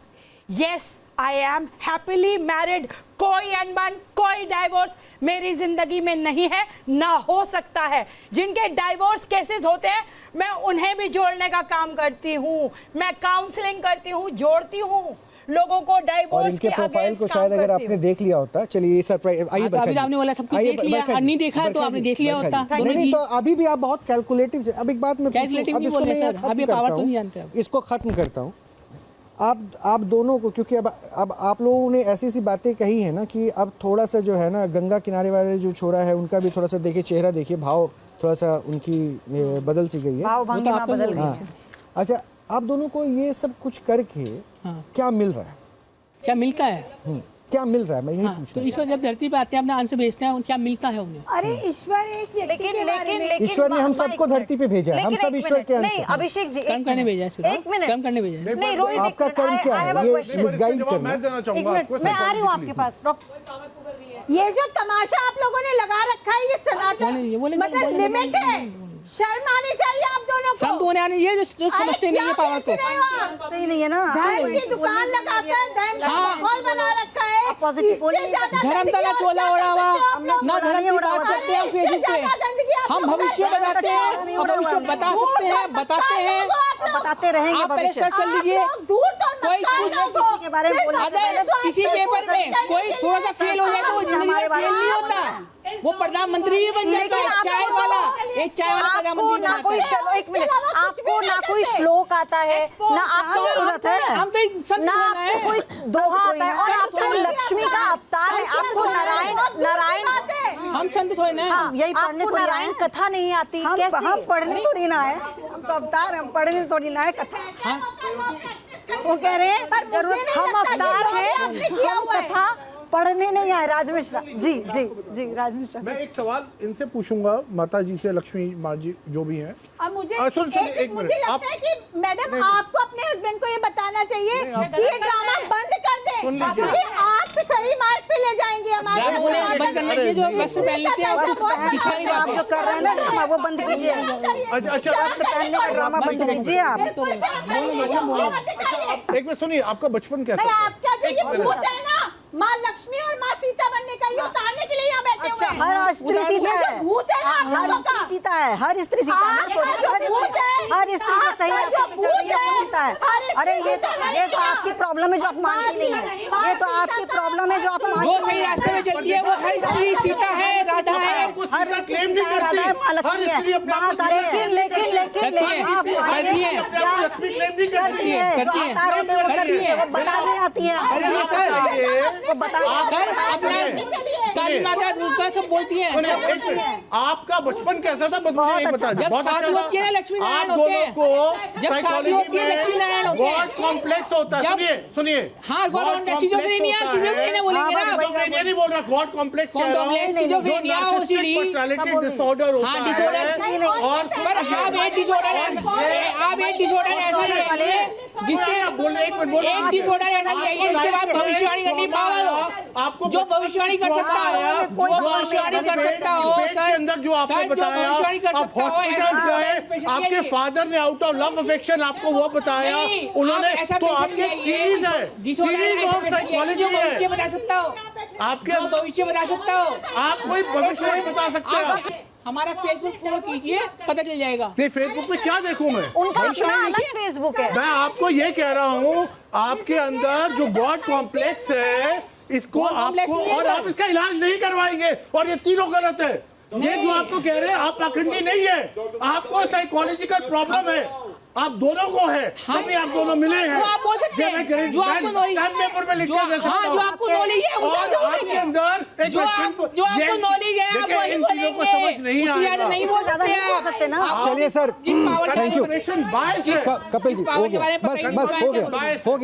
S6: Yes, I am happily married, कोई अनबन, कोई डाइवोर्स मेरी जिंदगी में नहीं है, ना हो सकता है। जिनके डाइवोर्स केसेस होते हैं मैं उन्हें भी जोड़ने का काम करती हूँ, मैं काउंसलिंग करती हूँ, जोड़ती हूँ लोगों को डाइवोर्स
S4: और इनके प्रोफाइल को शायद अगर आपने देख लिया होता, चलिए सरप्राइज, आइए
S3: अभी आपने बोला सब कुछ देख लिया, और नहीं देखा तो आपने देख लिया होता।
S4: नहीं तो अभी भी आप बहुत कैलकुलेटिव। अब एक बात मैं इसको खत्म करता हूँ। आप दोनों को, क्योंकि अब आप लोगों ने ऐसी सी बातें कही है ना कि अब थोड़ा सा जो है ना, गंगा किनारे वाले जो छोरा है उनका भी थोड़ा सा देखिए, चेहरा देखिए, भाव थोड़ा सा उनकी बदल सी गई है,
S1: बदल गई है।
S4: अच्छा, आप दोनों को ये सब कुछ करके क्या मिल रहा है?
S3: क्या मिलता है?
S4: क्या मिल रहा है, मैं यही पूछ रहा हूं।
S3: तो ईश्वर जब धरती पे आते हैं, अपना आंसर भेजते हैं, क्या मिलता है उन्हें?
S6: अरे ईश्वर एक व्यक्ति के बारे में,
S4: ईश्वर ने हम सबको धरती पे भेजा है, हम सब ईश्वर के अंश हैं।
S1: नहीं अभिषेक जी,
S3: कम करने भेजा है,
S1: एक मिनट,
S3: कम करने भेजा है।
S1: नहीं रोहित,
S4: आपका कर्म क्या है? ये मिसगाइड करना।
S7: मैं देना चाहूंगा,
S1: मैं आ रही हूँ आपके पास।
S6: ये जो तमाशा आप लोगों ने लगा रखा है, ये सनातन मतलब लिमिट है, शर्म आनी चाहिए आप दोनों को।
S3: संत होने आनी चाहिए जो समझते नहीं है पावर को,
S5: समझते ही नहीं है ना।
S6: धर्म की दुकान लगाकर धर्म का माहौल बना रखा है,
S3: धर्मतला चोला ओढ़ा हुआ, ना धर्म की बात करते हैं फेसबुक पे। हम भविष्य बताते हैं, भविष्य बता सकते हैं, बताते हैं,
S5: बताते रहेंगे।
S3: आप पहले सर्च कर लीजिए, कोई कुछ
S5: के बारे में
S3: अगर किसी पेपर में कोई थोड़ा सा फेल हो जाए तो वो जिंदगी में फेल नहीं होता, वो प्रधानमंत्री भी बन जाता है। चाय वाला, एक चाय वाला
S1: आपको ना कोई एक मिनट, आपको ना कोई श्लोक आता है, ना आपको जरूरत है,
S3: हम तो
S1: ना आपको कोई दोहा आता है, और आपको लक्ष्मी का अवतार है, आपको नारायण
S3: हम संत थोड़े ना,
S1: आपको नारायण कथा नहीं आती, कैसे?
S5: हम पढ़ने थोड़ी ना है, हम तो अवतार, हम पढ़ने थोड़ी ना है कथा।
S1: वो कह रहे हैं हम अवतार हैं, हम कथा पढ़ने नहीं आए। राज मिश्रा जी, जी जी, राज मिश्रा।
S7: मैं एक सवाल इनसे पूछूंगा, माता जी से, लक्ष्मी माँ जी जो भी हैं।
S6: मुझे लगता है कि मैडम आपको अपने हस्बैंड को ये बताना चाहिए कि ये ड्रामा बंद कर दें, क्योंकि आप सही मार्ग पे ले जाएंगे हमारे।
S3: बंद करना चाहिए, जो वस्त्र पहन लेते हैं दिखाने
S5: आप जो कर रहे हैं ना ड्रामा, वो बंद कीजिए।
S7: अच्छा,
S5: वस्त्र पहनने का ड्रामा बंद कीजिए आप।
S7: एक मिनट सुनिए, आपका बचपन कैसा था?
S6: आपका जो ये भूत है ना, माँ लक्ष्मी और माँ सीता बनने का, ये उतारने के लिए यहाँ बैठे हुए हैं।
S5: हर स्त्री सीता है,
S6: भूत है ना,
S5: हर स्त्री सीता है, हर स्त्री सीता है, हर स्त्री को सही रास्ते पे चल रही है वो सीता है। अरे ये तो आपकी प्रॉब्लम है जो आप मानती नहीं है, ये तो आपकी प्रॉब्लम है जो आप
S3: जो सही रास्ते में चलती है वो हर स्त्री सीता है, राधा है,
S5: हर स्त्री सीता है, राधा है, माँ लक्ष्मी है, महाकाली है।
S1: लेकिन
S5: वो बताने आती है,
S3: सर अपना काली माता दुर्गा सब बोलती है।
S7: आपका बचपन कैसा था? बस मुझे बता।
S3: जब शादी होती है लक्ष्मी नारायण होते हैं, जब शादी होती है लक्ष्मी नारायण होते हैं,
S7: गॉड कॉम्प्लेक्स होता है। सुनिए सुनिए,
S3: हाँ गॉड कॉम्प्लेक्स, सिजोफ्रेनिया बोलेंगे ना,
S7: सिजोफ्रेनिया नहीं बोल रहा, गॉड कॉम्प्लेक्स कह रहा हूं।
S3: सिजोफ्रेनिया ओसीडी
S7: पर्सनालिटी डिसऑर्डर होता है।
S3: हाँ डिसऑर्डर,
S7: और
S3: पर आप एक डिसऑर्डर ऐसा नहीं है जिसके एक डिसऑर्डर ऐसा नहीं है इसके बाद भविष्यवाणी करनी पावर हो। आपको जो भविष्यवाणी कर सकता हो, जो भविष्यवाणी कर सकता हो सर,
S7: अंदर जो आपको बताया, आप हॉस्पिटल गए, आपके फादर ने आउट ऑफ लव अफेक्शन आपको वो बताया उन्होंने, तो आपके सीरीज है, सीरीज ऑफ साइकोलॉजी है।
S3: भविष्य बता सकता हो,
S7: आपके
S3: भविष्य बता सकता हो,
S7: आप कोई भविष्य नहीं बता सकते हो।
S3: हमारा फेसबुक फॉलो कीजिए, पता चल जाएगा।
S7: नहीं, फेसबुक पे क्या देखूं मैं?
S1: उनका अपना अलग फेसबुक है।
S7: मैं आपको ये कह रहा हूँ, आपके अंदर जो गॉड कॉम्प्लेक्स है, इसको आपको, और आप इसका इलाज नहीं करवाएंगे, और ये तीनों गलत है। ये जो आपको कह रहे हैं, आप पाखंडी नहीं है, आपको साइकोलॉजिकल प्रॉब्लम है, आप दोनों को है, तभी आप दोनों मिले हैं।
S3: आप बोल सकते हैं जो आपको नॉलेज है,
S7: पेपर में लिख के दे सकता हूं।
S3: जो आपको नॉलेज है
S7: और आपके अंदर
S3: जो आपको नॉलेज है आप वही बोलेंगे,
S7: समझ नहीं आ रहा,
S3: नहीं बोल सकते आप।
S4: चलिए sir, thank you Kapil ji, हो गया, बस हो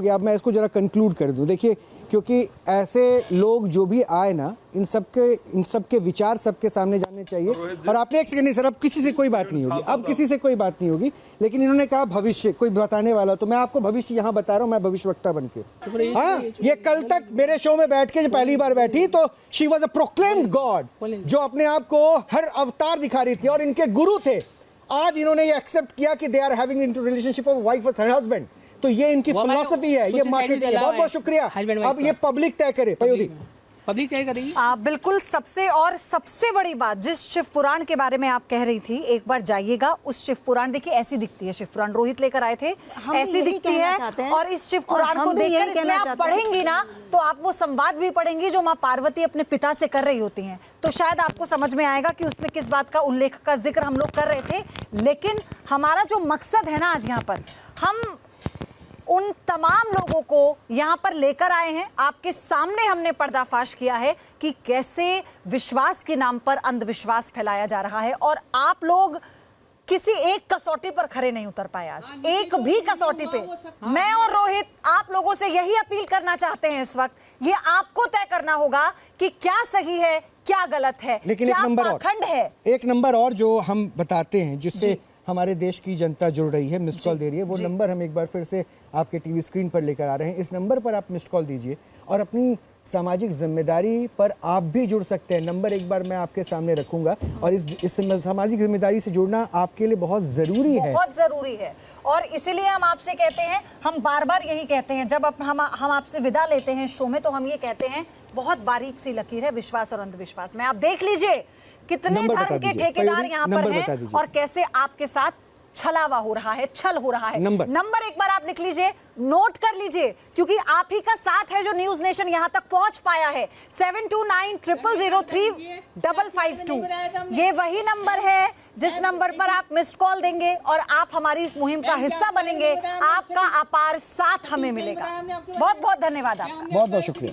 S4: गया। अब मैं इसको जरा कंक्लूड कर दूं। देखिए, क्योंकि ऐसे लोग जो भी आए ना, इन सबके विचार सबके सामने जाने चाहिए। और आपने एक सेकंड नहीं सर, अब किसी से कोई बात नहीं होगी, अब किसी से कोई बात नहीं होगी, लेकिन इन्होंने कहा भविष्य कोई बताने वाला, तो मैं आपको भविष्य यहाँ बता रहा हूँ, मैं भविष्यवक्ता बन के। हाँ, ये कल तक मेरे शो में बैठ के जो पहली बार बैठी, तो she was a proclaimed God, जो अपने आप को हर अवतार दिखा रही थी, और इनके गुरु थे। आज इन्होंने ये एक्सेप्ट किया कि they are having into relationship of wife और हस्बैंड, तो ये इनकी फिलॉसफी है, ये मार्केटिंग है। बहुत बहुत शुक्रिया। अब ये पब्लिक तय करे,
S3: पब्लिक तय करेगी।
S1: बिल्कुल। सबसे बड़ी बात, जिस शिव पुराण के बारे में आप कह रही थी, एक बार जाइएगा उस शिव पुराण, देखिए ऐसी दिखती है शिव पुराण, रोहित लेकर आए थे, ऐसी दिखती है। और इस शिव पुराण को देखकर इसमें आप पढ़ेंगी ना, तो आप वो संवाद भी पढ़ेंगी जो माँ पार्वती अपने पिता से कर रही होती हैं, तो शायद आपको समझ में आएगा कि उसमें किस बात का उल्लेख का जिक्र हम लोग कर रहे थे। लेकिन हमारा जो मकसद है ना आज यहाँ पर, हम उन तमाम लोगों को यहाँ पर लेकर आए हैं, आपके सामने हमने पर्दाफाश किया है कि कैसे विश्वास के नाम पर अंधविश्वास फैलाया जा रहा है, और आप लोग किसी एक कसौटी पर खरे नहीं उतर पाए आज, एक भी कसौटी पे। मैं और रोहित आप लोगों से यही अपील करना चाहते हैं इस वक्त, ये आपको तय करना होगा कि क्या सही है, क्या गलत है,
S4: लेकिन
S1: क्या
S4: एक नंबर
S1: पाखंड है।
S4: एक नंबर और जो हम बताते हैं, जिससे हमारे देश की जनता जुड़ रही है, मिस्ड कॉल दे रही है, वो नंबर हम एक बार फिर से आपके टीवी स्क्रीन पर लेकर आ रहे हैं। इस नंबर पर आप मिस्ड कॉल दीजिए, और अपनी सामाजिक जिम्मेदारी पर आप भी जुड़ सकते हैं। नंबर एक बार मैं आपके सामने रखूंगा, और इस सामाजिक जिम्मेदारी से जुड़ना आपके लिए बहुत ज़रूरी है,
S1: बहुत ज़रूरी है। और इसीलिए हम आपसे कहते हैं, हम बार बार यही कहते हैं, जब हम आपसे विदा लेते हैं शो में, तो हम ये कहते हैं बहुत बारीक सी लकीर है विश्वास और अंधविश्वास में। आप देख लीजिए कितने धर्म के ठेकेदार यहाँ पर हैं, और कैसे आपके साथ छलावा हो रहा है, छल हो रहा है। नंबर एक बार आप लिख लीजिए, नोट कर लीजिए, क्योंकि आप ही का साथ है जो न्यूज नेशन यहाँ तक पहुंच पाया है। 7290003552 ये वही नंबर है जिस नंबर पर आप मिस्ड कॉल देंगे और आप हमारी इस मुहिम का हिस्सा बनेंगे। आपका अपार साथ हमें मिलेगा। बहुत बहुत धन्यवाद आपका।
S4: बहुत बहुत शुक्रिया।